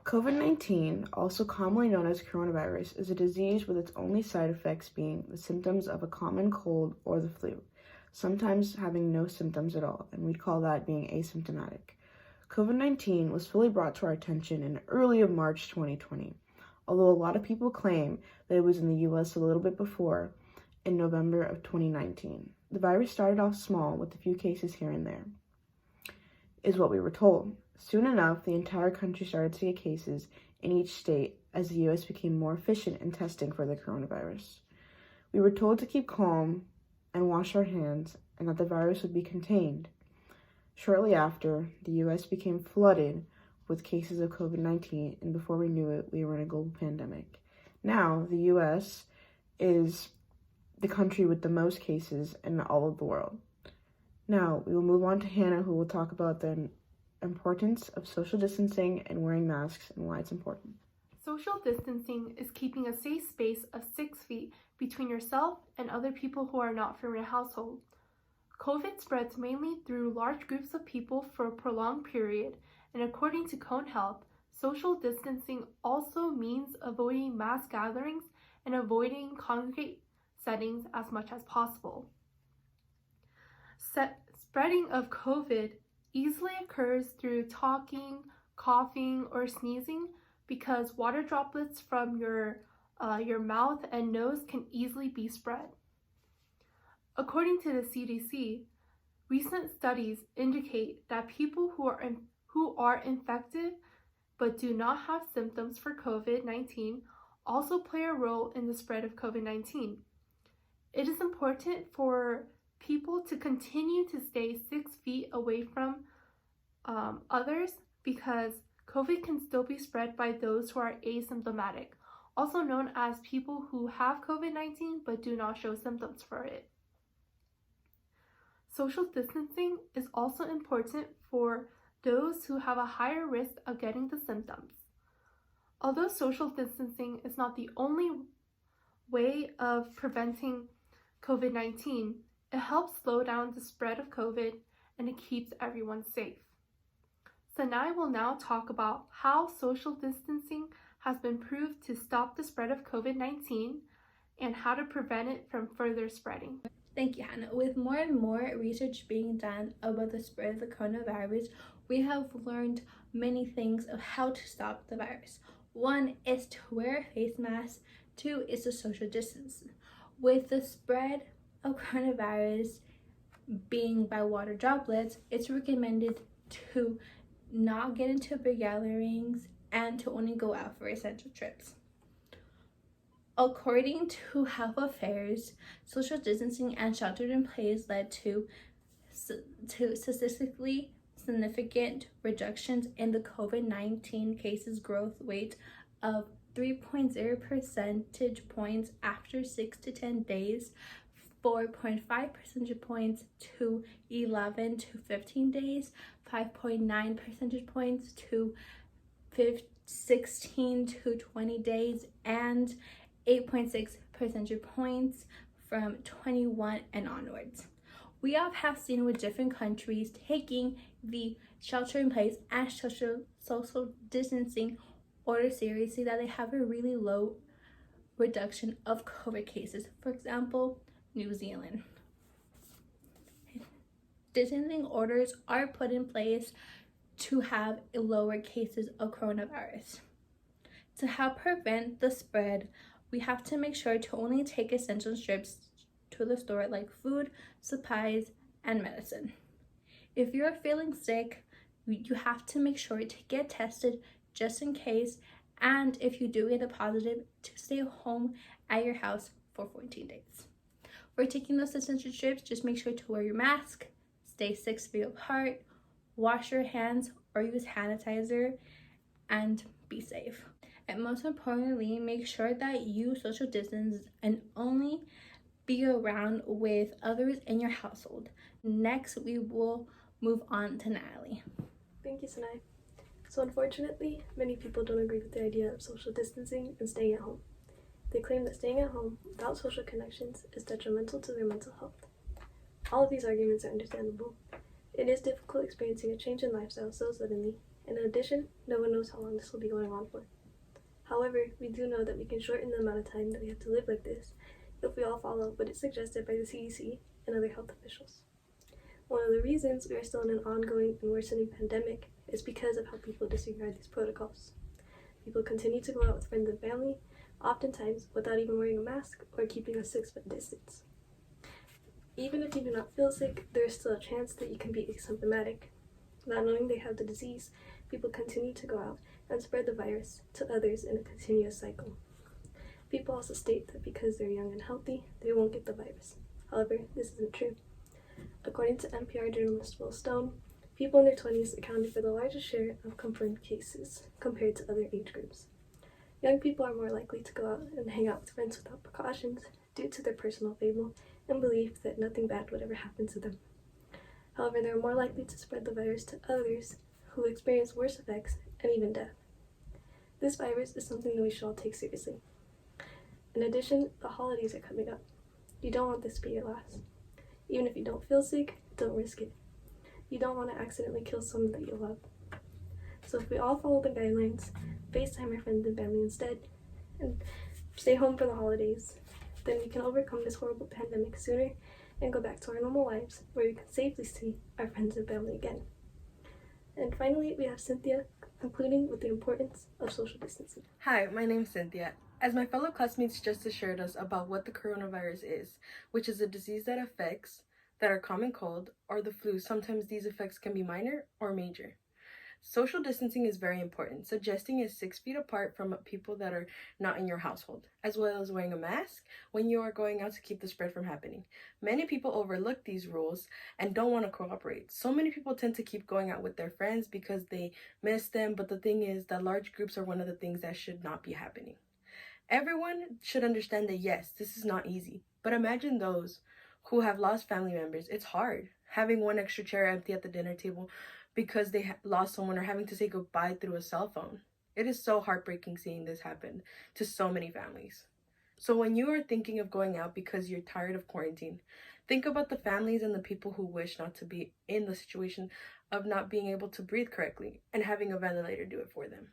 COVID-19, also commonly known as coronavirus, is a disease with its only side effects being the symptoms of a common cold or the flu, sometimes having no symptoms at all, and we'd call that being asymptomatic. COVID-19 was fully brought to our attention in early of March 2020, although a lot of people claim that it was in the US a little bit before, in November of 2019. The virus started off small with a few cases here and there, is what we were told. Soon enough, the entire country started to get cases in each state as the US became more efficient in testing for the coronavirus. We were told to keep calm and wash our hands and that the virus would be contained. Shortly after, the US became flooded with cases of COVID-19, and before we knew it, we were in a global pandemic. Now, the US is the country with the most cases in all of the world. Now, we will move on to Hannah, who will talk about the importance of social distancing and wearing masks and why it's important. Social distancing is keeping a safe space of 6 feet between yourself and other people who are not from your household. COVID spreads mainly through large groups of people for a prolonged period, and according to Cone Health, social distancing also means avoiding mass gatherings and avoiding congregate settings as much as possible. Spreading of COVID easily occurs through talking, coughing, or sneezing because water droplets from your mouth and nose can easily be spread. According to the CDC, recent studies indicate that people who are infected but do not have symptoms for COVID-19 also play a role in the spread of COVID-19. It is important for people to continue to stay 6 feet away from others because COVID can still be spread by those who are asymptomatic, also known as people who have COVID-19 but do not show symptoms for it. Social distancing is also important for those who have a higher risk of getting the symptoms. Although social distancing is not the only way of preventing COVID-19, it helps slow down the spread of COVID and it keeps everyone safe. Sanai will now talk about how social distancing has been proved to stop the spread of COVID-19 and how to prevent it from further spreading. Thank you, Hannah. With more and more research being done about the spread of the coronavirus, we have learned many things of how to stop the virus. One is to wear a face mask. Two is to social distance. With the spread of coronavirus being by water droplets, it's recommended to not get into big gatherings and to only go out for essential trips. According to Health Affairs, social distancing and sheltered in place led to statistically significant reductions in the COVID-19 cases growth rate of 3.0 percentage points after 6 to 10 days, 4.5 percentage points to 11 to 15 days, 5.9 percentage points to 16 to 20 days, and 8.6 percentage points from 21 and onwards. We have seen with different countries taking the shelter in place and social distancing order seriously that they have a really low reduction of COVID cases. For example, New Zealand. Distancing orders are put in place to have lower cases of coronavirus. To help prevent the spread, we have to make sure to only take essential trips to the store like food, supplies, and medicine. If you're feeling sick, you have to make sure to get tested just in case, and if you do get a positive, to stay home at your house for 14 days. For taking those essential trips, just make sure to wear your mask, stay 6 feet apart, wash your hands or use hand sanitizer, and be safe. And most importantly, make sure that you social distance and only be around with others in your household. Next, we will move on to Natalie. Thank you, Sanai. So unfortunately, many people don't agree with the idea of social distancing and staying at home. They claim that staying at home without social connections is detrimental to their mental health. All of these arguments are understandable. It is difficult experiencing a change in lifestyle so suddenly, And in addition, no one knows how long this will be going on for. However, we do know that we can shorten the amount of time that we have to live like this if we all follow what is suggested by the CDC and other health officials. One of the reasons we are still in an ongoing and worsening pandemic is because of how people disregard these protocols. People continue to go out with friends and family, oftentimes without even wearing a mask or keeping a 6-foot distance. Even if you do not feel sick, there is still a chance that you can be asymptomatic. Not knowing they have the disease, people continue to go out and spread the virus to others in a continuous cycle. People also state that because they're young and healthy, they won't get the virus. However, this isn't true. According to NPR journalist Will Stone, people in their 20s accounted for the largest share of confirmed cases compared to other age groups. Young people are more likely to go out and hang out with friends without precautions due to their personal fable and belief that nothing bad would ever happen to them. However, they are more likely to spread the virus to others who experience worse effects and even death. This virus is something that we should all take seriously. In addition, the holidays are coming up. You don't want this to be your last. Even if you don't feel sick, don't risk it. You don't want to accidentally kill someone that you love. So if we all follow the guidelines, FaceTime our friends and family instead, and stay home for the holidays, then we can overcome this horrible pandemic sooner and go back to our normal lives where we can safely see our friends and family again. And finally, we have Cynthia concluding with the importance of social distancing. Hi, my name's Cynthia. As my fellow classmates just assured us about what the coronavirus is, which is a disease that affects that are common cold or the flu, sometimes these effects can be minor or major. Social distancing is very important. Suggesting is 6 feet apart from people that are not in your household, as well as wearing a mask when you are going out to keep the spread from happening. Many people overlook these rules and don't want to cooperate. So many people tend to keep going out with their friends because they miss them, but the thing is that large groups are one of the things that should not be happening. Everyone should understand that yes, this is not easy, but imagine those who have lost family members. It's hard having one extra chair empty at the dinner table because they lost someone, or having to say goodbye through a cell phone. It is so heartbreaking seeing this happen to so many families. So when you are thinking of going out because you're tired of quarantine, think about the families and the people who wish not to be in the situation of not being able to breathe correctly and having a ventilator do it for them.